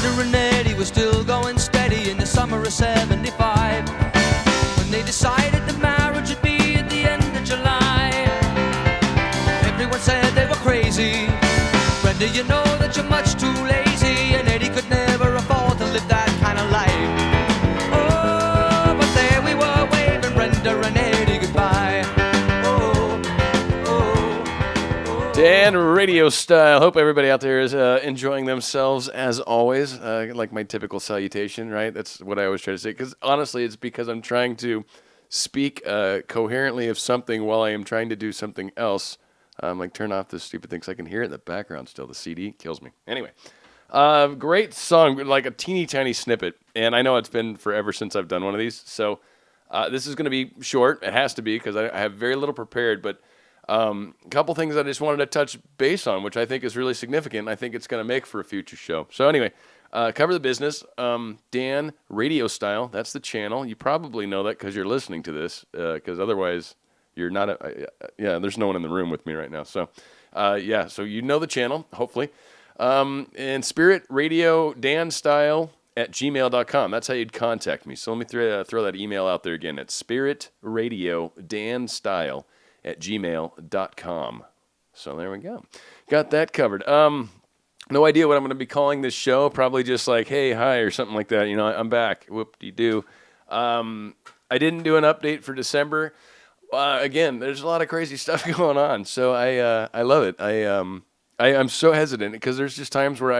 Brenda and Eddie were still going steady in the summer of 75. When they decided the marriage would be at the end of July, everyone said they were crazy. Brenda, you know that you're much too lazy, and Eddie could never afford to live that kind of life. Oh, but there we were waving Brenda and Eddie goodbye. Oh, oh, oh. Dan, radio style. Hope everybody out there is enjoying themselves as always. Like my typical salutation, right? That's what I always try to say. Because honestly, it's because I'm trying to speak coherently of something while I am trying to do something else. Like turn off this stupid thing so I can hear it in the background still. The CD kills me. Anyway, great song, like a teeny tiny snippet. And I know it's been forever since I've done one of these. So this is going to be short. It has to be because I have very little prepared. But a couple things I just wanted to touch base on, which I think is really significant. I think it's going to make for a future show. So anyway, cover the business. Dan, RadioStyle. That's the channel. You probably know that because you're listening to this. Because otherwise... You're not there's no one in the room with me right now. So, so you know the channel, hopefully. And Spirit Radio Dan Style at gmail.com. That's how you'd contact me. So let me throw that email out there again. It's Spirit Radio Dan Style at gmail.com. So there we go. Got that covered. No idea what I'm going to be calling this show. Probably just like, hey, hi, or something like that. You know, I'm back. Whoop-de-doo. I didn't do an update for December. Again, there's a lot of crazy stuff going on, so I love it. I'm so hesitant because there's just times where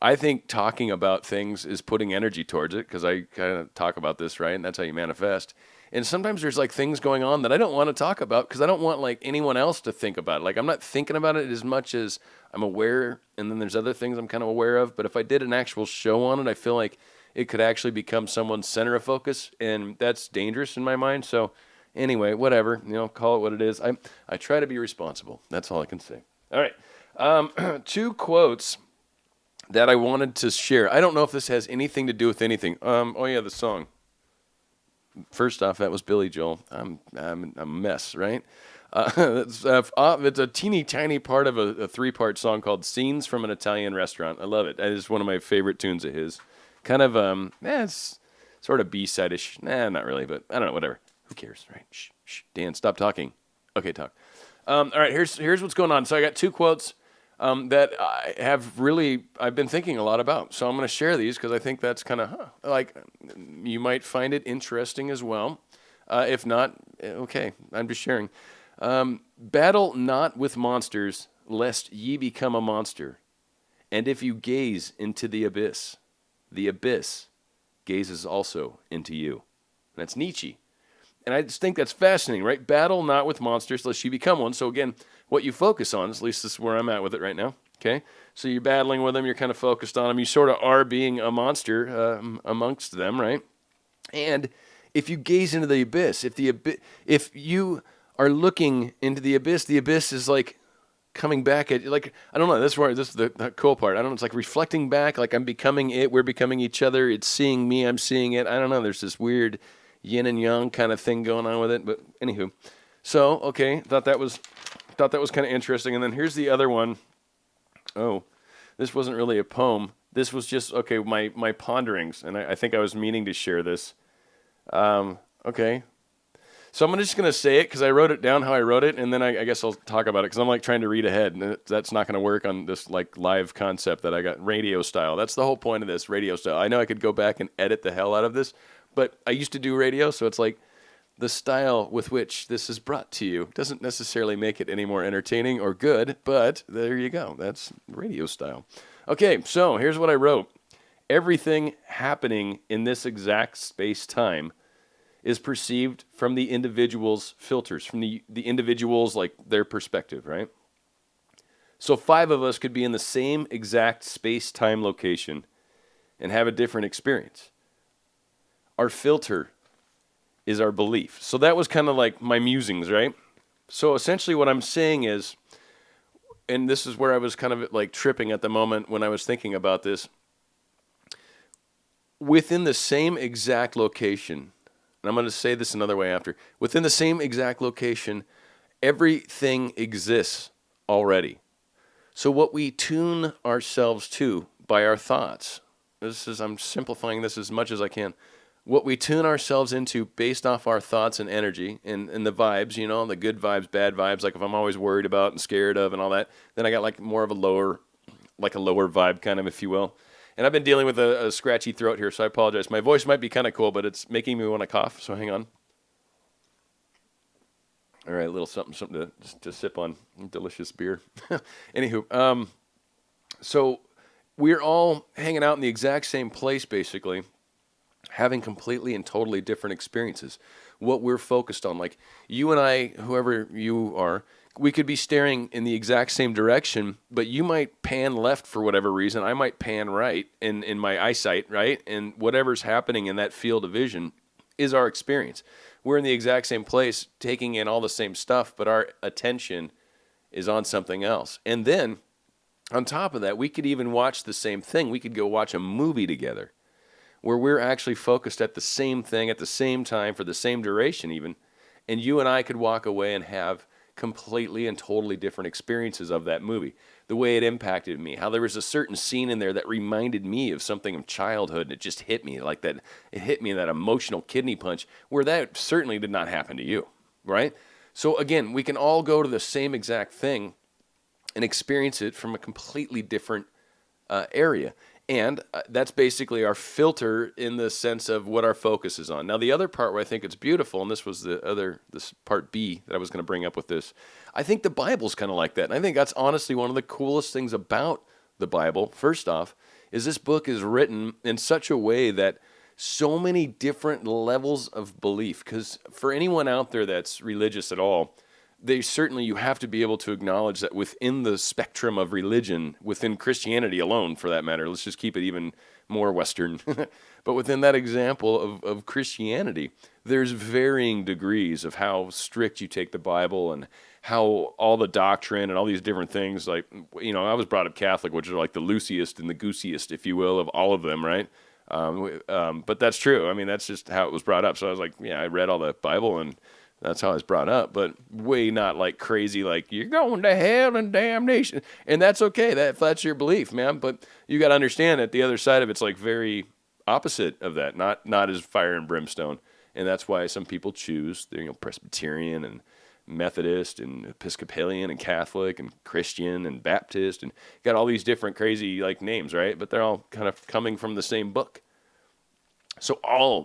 I think talking about things is putting energy towards it because I kind of talk about this, right? And that's how you manifest. And sometimes there's like things going on that I don't want to talk about because I don't want like anyone else to think about it. Like I'm not thinking about it as much as I'm aware, and then there's other things I'm kind of aware of. But if I did an actual show on it, I feel like it could actually become someone's center of focus, and that's dangerous in my mind. So. Anyway, whatever, call it what it is. I try to be responsible. That's all I can say. All right. 2 quotes that I wanted to share. I don't know if this has anything to do with anything. The song. First off, that was Billy Joel. I'm a mess, right? It's a teeny tiny part of a 3-part song called Scenes from an Italian Restaurant. I love it. It is one of my favorite tunes of his. Kind of, it's sort of B-side-ish. Not really, but I don't know, whatever. Who cares, right? Shh, Dan, stop talking. Okay, talk. All right, here's what's going on. So I got 2 quotes that I've been thinking a lot about. So I'm going to share these because I think that's kind of, you might find it interesting as well. If not, okay, I'm just sharing. Battle not with monsters, lest ye become a monster. And if you gaze into the abyss gazes also into you. And that's Nietzsche. And I just think that's fascinating, right? Battle not with monsters, lest you become one. So again, what you focus on, at least this is where I'm at with it right now, okay? So you're battling with them, you're kind of focused on them. You sort of are being a monster amongst them, right? And if you gaze into the abyss, if you are looking into the abyss is like coming back at you. Like, I don't know, this is the cool part. I don't know, it's like reflecting back, like I'm becoming it, we're becoming each other, it's seeing me, I'm seeing it. I don't know, there's this weird yin and yang kind of thing going on with it, but anywho. So, okay, thought that was kind of interesting. And then here's the other one. Oh, this wasn't really a poem. This was just, my ponderings, and I think I was meaning to share this. Okay. So I'm just going to say it because I wrote it down how I wrote it, and then I guess I'll talk about it because I'm like trying to read ahead, and that's not going to work on this like live concept that I got, radio style. That's the whole point of this, radio style. I know I could go back and edit the hell out of this, but I used to do radio, so it's like the style with which this is brought to you doesn't necessarily make it any more entertaining or good, but there you go. That's radio style. Okay, so here's what I wrote. Everything happening in this exact space-time is perceived from the individual's filters, from the individual's, like, their perspective, right? So 5 of us could be in the same exact space-time location and have a different experience. Our filter is our belief. So that was kind of like my musings, right? So essentially what I'm saying is, and this is where I was kind of like tripping at the moment when I was thinking about this, within the same exact location, and I'm going to say this another way after, within the same exact location, everything exists already. So what we tune ourselves to by our thoughts. I'm simplifying this as much as I can. What we tune ourselves into based off our thoughts and energy and the vibes, the good vibes, bad vibes, like if I'm always worried about and scared of and all that, then I got like more of a lower vibe kind of, if you will. And I've been dealing with a scratchy throat here, so I apologize. My voice might be kind of cool, but it's making me want to cough, so hang on. All right, a little something to sip on. Delicious beer. Anywho, so we're all hanging out in the exact same place, basically, having completely and totally different experiences. What we're focused on, like you and I, whoever you are, we could be staring in the exact same direction, but you might pan left for whatever reason. I might pan right in my eyesight, right? And whatever's happening in that field of vision is our experience. We're in the exact same place, taking in all the same stuff, but our attention is on something else. And then, on top of that, we could even watch the same thing. We could go watch a movie together where we're actually focused at the same thing at the same time for the same duration even, and you and I could walk away and have completely and totally different experiences of that movie. The way it impacted me, how there was a certain scene in there that reminded me of something of childhood, and it just hit me like that. It hit me in that emotional kidney punch where that certainly did not happen to you, right? So again, we can all go to the same exact thing and experience it from a completely different area. And that's basically our filter in the sense of what our focus is on. Now, the other part where I think it's beautiful, and this was this part B that I was going to bring up with this, I think the Bible's kind of like that. And I think that's honestly one of the coolest things about the Bible, first off, is this book is written in such a way that so many different levels of belief, because for anyone out there that's religious at all, you have to be able to acknowledge that within the spectrum of religion, within Christianity alone, for that matter, let's just keep it even more Western, but within that example of Christianity, there's varying degrees of how strict you take the Bible and how all the doctrine and all these different things, like, I was brought up Catholic, which are like the loosest and the goosiest, if you will, of all of them, right? But that's true. I mean, that's just how it was brought up. So I was like, I read all the Bible and that's how I was brought up, but way not like crazy, like you're going to hell and damnation. And that's okay. That's your belief, man. But you got to understand that the other side of it's like very opposite of that, not as fire and brimstone. And that's why some people choose, Presbyterian and Methodist and Episcopalian and Catholic and Christian and Baptist and got all these different crazy like names, right? But they're all kind of coming from the same book. So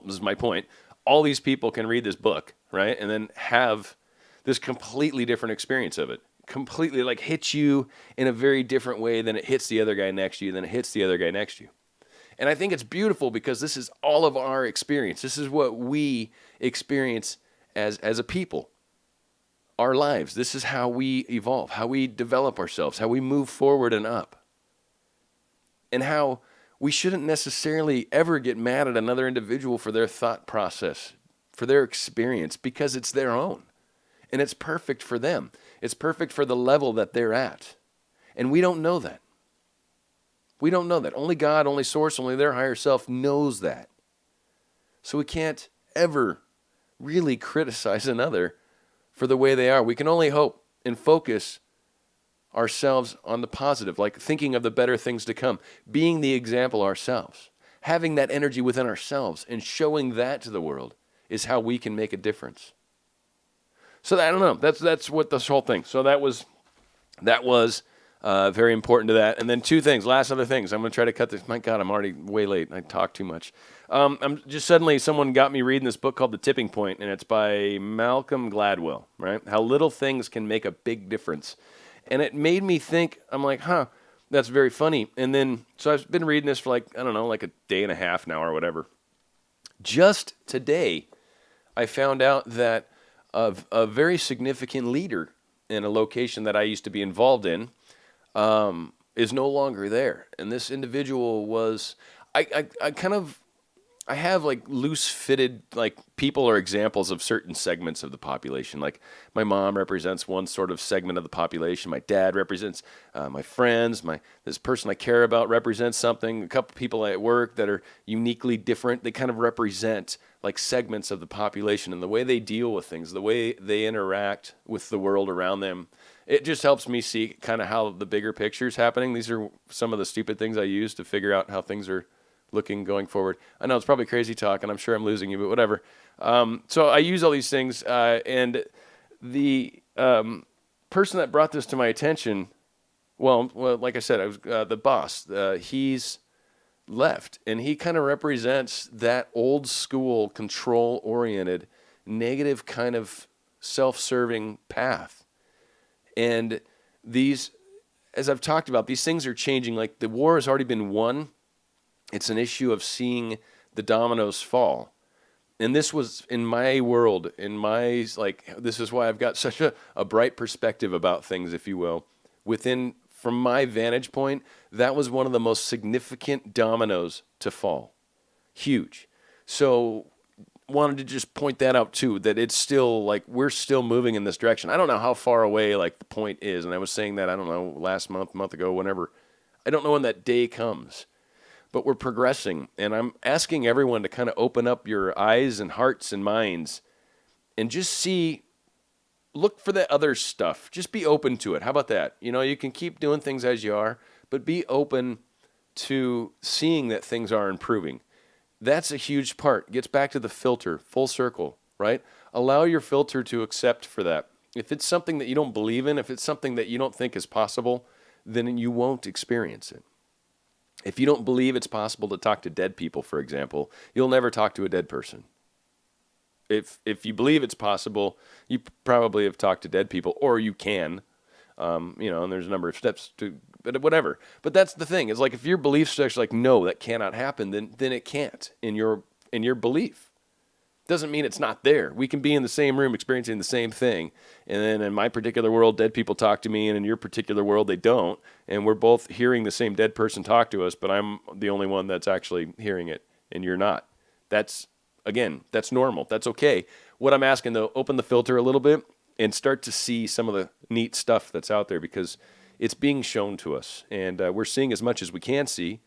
this is my point. All these people can read this book, right? And then have this completely different experience of it. Completely like hit you in a very different way than it hits the other guy next to you, than it hits the other guy next to you. And I think it's beautiful because this is all of our experience. This is what we experience as a people. Our lives. This is how we evolve, how we develop ourselves, how we move forward and up. And how we shouldn't necessarily ever get mad at another individual for their thought process, for their experience, because it's their own. And it's perfect for them. It's perfect for the level that they're at. And we don't know that. We don't know that. Only God, only Source, only their higher self knows that. So we can't ever really criticize another for the way they are. We can only hope and focus ourselves on the positive, like thinking of the better things to come, being the example ourselves, having that energy within ourselves and showing that to the world is how we can make a difference. So I don't know. That's what this whole thing. So that was very important to that. And then two things, last other things. I'm going to try to cut this. My God, I'm already way late. I talk too much. I'm just suddenly someone got me reading this book called The Tipping Point, and it's by Malcolm Gladwell, right? How little things can make a big difference. And it made me think, I'm like, that's very funny. And then, so I've been reading this for like a day and a half now or whatever. Just today, I found out that a very significant leader in a location that I used to be involved in is no longer there. And this individual was, I kind of I have like loose fitted like people or examples of certain segments of the population. Like my mom represents one sort of segment of the population. My dad represents my friends. This person I care about represents something. A couple people at work that are uniquely different. They kind of represent like segments of the population and the way they deal with things, the way they interact with the world around them. It just helps me see kind of how the bigger picture is happening. These are some of the stupid things I use to figure out how things are looking going forward. I know it's probably crazy talk, and I'm sure I'm losing you, but whatever. So I use all these things, and the person that brought this to my attention, well, like I said, I was the boss. He's left, and he kind of represents that old school, control-oriented, negative kind of self-serving path. And these, as I've talked about, these things are changing. Like the war has already been won. It's an issue of seeing the dominoes fall. And this was in my world, this is why I've got such a bright perspective about things, if you will. From my vantage point, that was one of the most significant dominoes to fall. Huge. So wanted to just point that out too, that it's still like we're still moving in this direction. I don't know how far away like the point is. And I was saying that, I don't know, last month ago, whenever. I don't know when that day comes. But we're progressing, and I'm asking everyone to kind of open up your eyes and hearts and minds and just look for the other stuff. Just be open to it. How about that? You can keep doing things as you are, but be open to seeing that things are improving. That's a huge part. Gets back to the filter, full circle, right? Allow your filter to accept for that. If it's something that you don't believe in, if it's something that you don't think is possible, then you won't experience it. If you don't believe it's possible to talk to dead people, for example, you'll never talk to a dead person. If you believe it's possible, you probably have talked to dead people, or you can, and there's a number of steps to, but whatever. But that's the thing. Is like if your beliefs are like, no, that cannot happen, then it can't in your belief. Doesn't mean it's not there. We can be in the same room experiencing the same thing. And then in my particular world, dead people talk to me, and in your particular world, they don't. And we're both hearing the same dead person talk to us, but I'm the only one that's actually hearing it, and you're not. That's normal. That's okay. What I'm asking, though, open the filter a little bit and start to see some of the neat stuff that's out there, because it's being shown to us. And we're seeing as much as we can see.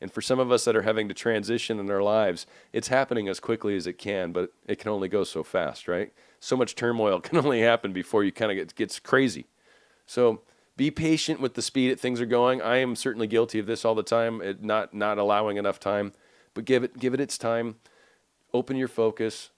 And for some of us that are having to transition in our lives, it's happening as quickly as it can, but it can only go so fast, right? So much turmoil can only happen before you kind of gets crazy. So be patient with the speed that things are going. I am certainly guilty of this all the time, not allowing enough time, but give it its time. Open your focus,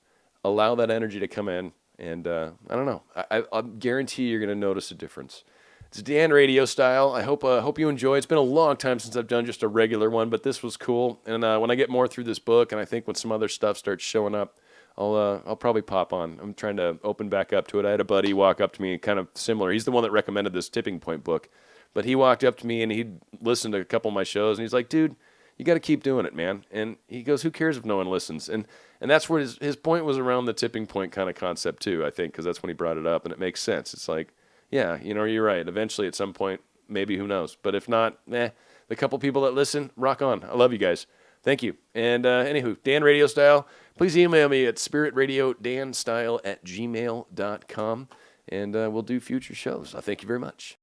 allow that energy to come in, and I don't know. I guarantee you're going to notice a difference. It's Dan RadioStyle. I hope you enjoy. It's been a long time since I've done just a regular one, but this was cool. And when I get more through this book, and I think when some other stuff starts showing up, I'll probably pop on. I'm trying to open back up to it. I had a buddy walk up to me, kind of similar. He's the one that recommended this Tipping Point book, but he walked up to me and he'd listened to a couple of my shows, and he's like, "Dude, you got to keep doing it, man." And he goes, "Who cares if no one listens?" And that's where his point was around the tipping point kind of concept too, I think, because that's when he brought it up, and it makes sense. It's like, yeah, you're right. Eventually, at some point, maybe, who knows? But if not, the couple people that listen, rock on. I love you guys. Thank you. And anywho, Dan RadioStyle, please email me at spiritradio.danstyle@gmail.com, and we'll do future shows. Thank you very much.